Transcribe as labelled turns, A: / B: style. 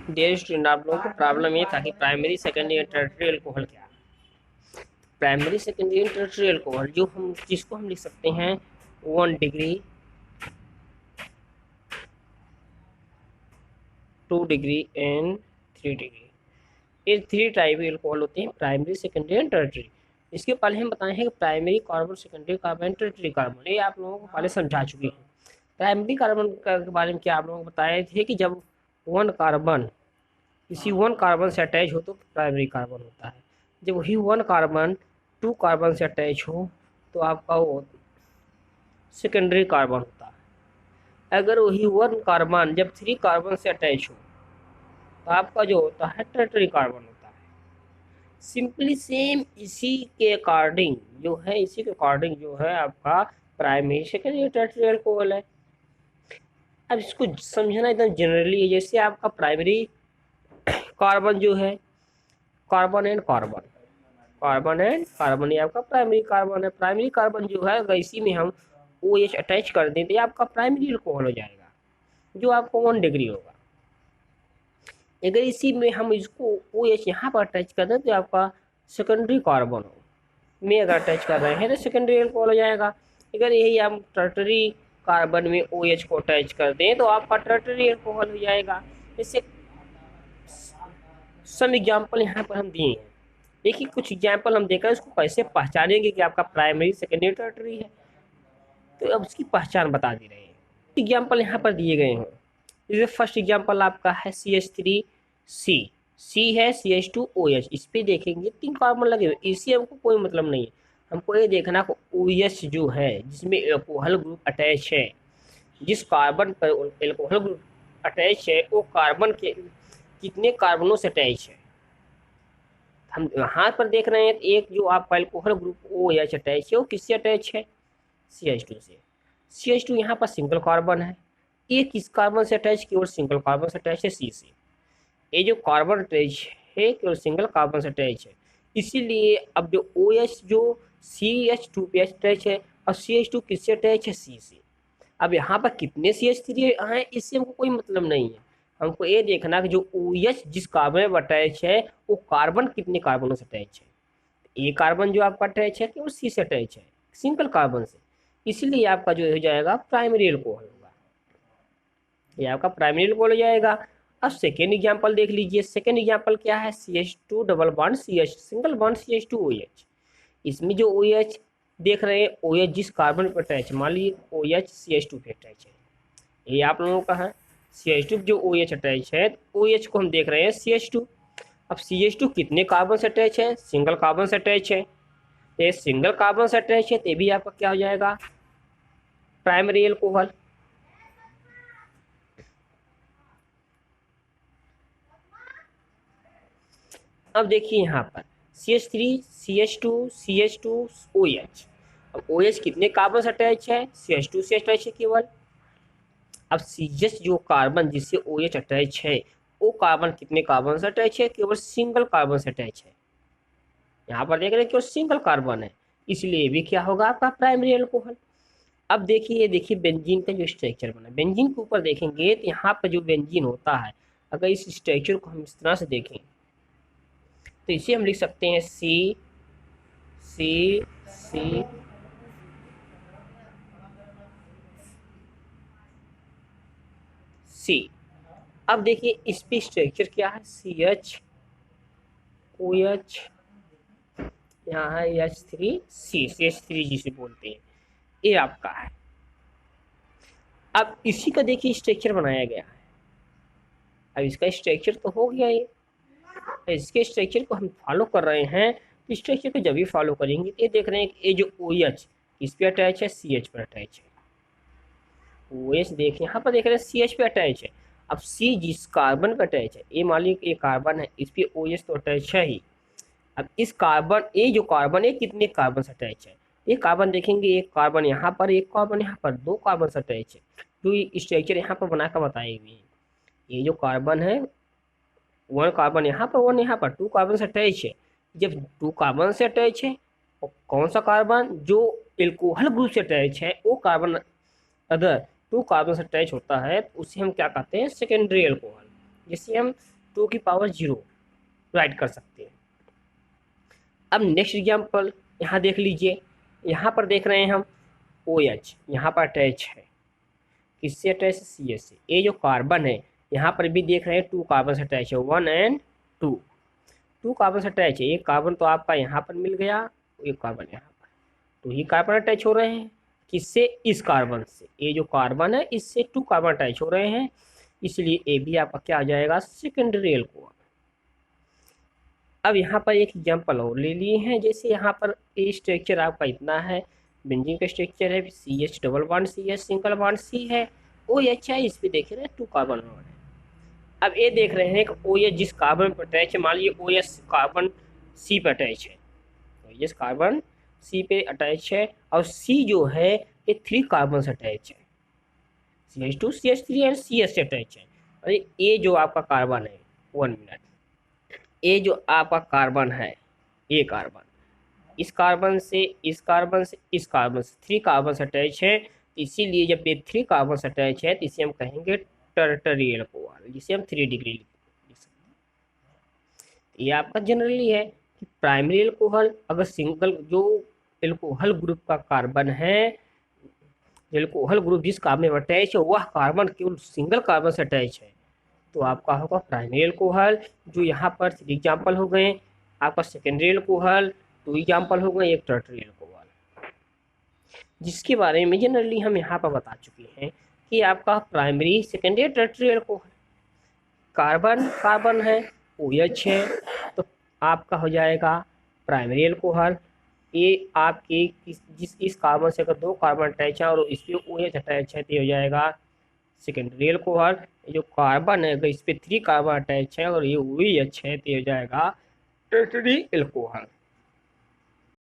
A: Dear student, आप लोगों को प्रॉब्लम ये था कि प्राइमरी सेकेंडरी और टर्टियरी अल्कोहल क्या है। प्राइमरी सेकेंडरी और टर्टियरी अल्कोहल जिसको हम लिख सकते हैं 1 डिग्री, 2 डिग्री एंड 3 डिग्री। ये 3 टाइप के अल्कोहल होते हैं, प्राइमरी सेकेंडरी एंड टर्टियरी। इसके पहले हम बताए हैं कि primary carbon, secondary carbon, tertiary carbon, ये आप लोगों को पहले समझा चुके हैं। प्राइमरी कार्बन के बारे में क्या आप लोगों को बताए थे कि जब वन कार्बन किसी वन कार्बन से अटैच हो तो प्राइमरी कार्बन होता है। जब वही वन कार्बन 2 कार्बन से अटैच हो तो आपका वो सेकेंडरी कार्बन होता है। अगर वही वन कार्बन जब 3 कार्बन से अटैच हो तो आपका जो होता है टर्टरी कार्बन होता है। सिंपली सेम इसी के अकॉर्डिंग जो है आपका प्राइमरी सेकेंडरी टर्टरी अल्कोहल है। अब इसको समझना एकदम जनरली है। जैसे आपका प्राइमरी कार्बन जो है carbon and carbon, carbon and carbon, ये आपका प्राइमरी कार्बन है। प्राइमरी कार्बन जो है अगर इसी में हम OH अटैच कर दें तो ये आपका प्राइमरी अल्कोहल हो जाएगा, जो आपको 1 डिग्री होगा। अगर इसी में हम इसको OH यहाँ पर अटैच कर दें तो आपका सेकेंडरी कार्बन हो में अगर अटैच कर रहे हैं तो सेकेंडरी अल्कोहल हो जाएगा। अगर यही हम टर्टरी कार्बन में OH को अटैच कर दें तो आपका टर्टरी अल्कोहल हो जाएगा। इससे सम एग्जाम्पल यहाँ पर हम दिए हैं। देखिए कुछ एग्जाम्पल हम देखकर इसको कैसे पहचानेंगे कि आपका प्राइमरी सेकेंडरी टर्टरी है, तो अब इसकी पहचान बता दे रहे हैं। एग्जाम्पल यहाँ पर दिए गए हैं। जैसे फर्स्ट एग्जाम्पल आपका है CH3C, C है CH2OH। इस पर देखेंगे 3 कार्बन लगे हुए, इससे हमको कोई मतलब नहीं है। हमको ये देखना को OH जो है जिसमें एल्कोहल ग्रुप अटैच है, जिस कार्बन पर एल्कोहल ग्रुप अटैच है वो कार्बन के कितने कार्बनों से अटैच है। हम यहाँ पर देख रहे हैं एक जो आपका एल्कोहल ग्रुप OH अटैच है वो किससे अटैच है, CH2 से। CH2 यहाँ पर सिंगल कार्बन है, ये किस कार्बन से अटैच, केवल सिंगल कार्बन से अटैच है, C से। ये जो कार्बन अटैच है केवल सिंगल कार्बन से अटैच है, इसीलिए अब जो OH जो CH2 पे अटैच है और CH2 किससे अटैच है, C से। अब यहाँ पर कितने CH3 हैं इससे हमको कोई मतलब नहीं है। हमको ये देखना कि जो OH जिस कार्बन में अटैच है वो कार्बन कितने कार्बनों से अटैच है। ये कार्बन जो आपका अटैच है केवल C से अटैच है, सिंगल कार्बन से, इसीलिए आपका जो हो जाएगा प्राइमरी अल्कोहल होगा, ये आपका प्राइमरी अल्कोहल हो जाएगा। अब सेकेंड एग्जाम्पल देख लीजिए। सेकेंड एग्जाम्पल क्या है, CH2 double bond CH, single bond CH2OH। इसमें जो OH देख रहे हैं OH जिस कार्बन पर अटैच, मान लीजिए OH CH2 पे अटैच है, ये आप लोगों का है CH2 जो OH अटैच है, OH को हम देख रहे हैं CH2। अब CH2 कितने कार्बन से अटैच है, सिंगल कार्बन से अटैच है, ये सिंगल कार्बन से अटैच है तो भी आपका क्या हो जाएगा, प्राइमरी अल्कोहल। अब देखिए यहाँ पर CH3 CH2 CH2OH। अब OH कितने कार्बन से अटैच है, CH2 से अटैच है केवल। अब CH जो कार्बन जिससे OH अटैच है वो कार्बन कितने कार्बन से अटैच है, केवल सिंगल कार्बन से अटैच है। यहाँ पर देख रहे हैं केवल सिंगल कार्बन है, इसलिए भी क्या होगा आपका प्राइमरी अल्कोहल। अब देखिए ये देखिए बेंजीन का जो स्ट्रक्चर बना, बेंजीन के ऊपर देखेंगे तो यहाँ पर जो बेंजीन होता है, अगर इस स्ट्रक्चर को हम इस तरह से देखें तो इसे हम लिख सकते हैं C C C C। अब देखिए इस पे स्ट्रक्चर क्या है, CH OH, यहाँ है H3C, CH3 जिसे बोलते हैं, ये आपका है। अब इसी का देखिए स्ट्रक्चर बनाया गया है। अब इसका स्ट्रक्चर तो हो गया ये, इसके स्ट्रक्चर को हम फॉलो कर रहे हैं तो स्ट्रक्चर को जब भी फॉलो करेंगे ये देख रहे हैं कि ये जो OH किस पे अटैच है, CH पर अटैच है। OH देखिए यहाँ पर देख रहे हैं CH पे अटैच है। अब C जिस कार्बन पे अटैच है, ये मान लीजिए ये कार्बन है, इस पे OH तो अटैच है ही। अब इस कार्बन, ये जो कार्बन है कितने कार्बन से अटैच है, ये कार्बन देखेंगे एक कार्बन यहाँ पर, एक कार्बन यहाँ पर, 2 कार्बन से अटैच है। जो स्ट्रक्चर यहाँ पर बनाकर बताए हुए हैं, ये जो कार्बन है 1 कार्बन यहाँ पर, 1 यहाँ पर, 2 कार्बन से अटैच है। जब 2 कार्बन से अटैच है और कौन सा कार्बन जो एल्कोहल ग्रुप से अटैच है वो कार्बन अदर 2 कार्बन से अटैच होता है तो उसे हम क्या कहते हैं, सेकेंडरी अल्कोहल। जैसे हम 2⁻0 राइट कर सकते हैं। अब नेक्स्ट एग्जाम्पल यहाँ देख लीजिए, यहाँ पर देख रहे हैं हम OH यहाँ पर अटैच है, किससे अटैच है, CH से। ये जो कार्बन है यहाँ पर भी देख रहे हैं 2 कार्बन से अटैच है, 1 और 2 कार्बन से अटैच है। एक कार्बन तो आपका यहाँ पर मिल गया, एक कार्बन यहाँ पर, तो ये कार्बन अटैच हो रहे हैं किससे, इस कार्बन से। ये जो कार्बन है इससे 2 कार्बन अटैच हो रहे हैं, इसलिए ए भी आपका क्या आ जाएगा, सेकेंडरी एल्कोहल। अब यहाँ पर एक एग्जांपल और ले लिए हैं, जैसे यहाँ पर ए स्ट्रक्चर आपका इतना है, बेंजीन का स्ट्रक्चर है, CH double bond CH single bond C है, OH है, इस पे देख रहे हैं 2 कार्बन है। अब ये देख रहे हैं कि OH जिस कार्बन पर अटैच है, मान लीजिए OH कार्बन C पे अटैच है, OH कार्बन C पे अटैच है, और C जो है ये 3 कार्बन से अटैच है, CH2 CH3 और CH से अटैच है। और ये जो आपका कार्बन है, 1 मिनट, ये जो आपका कार्बन है, ये कार्बन इस कार्बन से इस कार्बन से इस कार्बन से 3 कार्बन से अटैच है, इसीलिए जब ये 3 कार्बन से अटैच है तो इसे हम कहेंगे टर्टरी एल्कोहल, जिसे हम 3 डिग्री लिख सकते हैं। ये आपका जनरली है कि प्राइमरी एल्कोहल अगर सिंगल जो एल्कोहल ग्रुप का कार्बन है, एल्कोहल ग्रुप जिस कार्बन में अटैच है वह कार्बन केवल सिंगल कार्बन से अटैच है, तो आपका होगा प्राइमरी एल्कोहल। जो यहाँ पर 3 एग्जाम्पल हो गए, आपका सेकेंडरी एल्कोहल 2 एग्जाम्पल हो गए, एक टर्टरी एल्कोहल, जिसके बारे में जनरली हम यहाँ पर बता चुके हैं कि आपका primary secondary tertiary alcohol, carbon carbon है, OH है, तो आपका हो जाएगा प्राइमरी एल्कोहल। ये आपके इस कार्बन से अगर 2 कार्बन अटैच है और इस पर OH अटैच है तो हो जाएगा सेकेंडरी एल्कोहल। जो कार्बन है अगर इस पर 3 कार्बन अटैच है और ये OH है तो हो जाएगा टर्टरी एल्कोहल।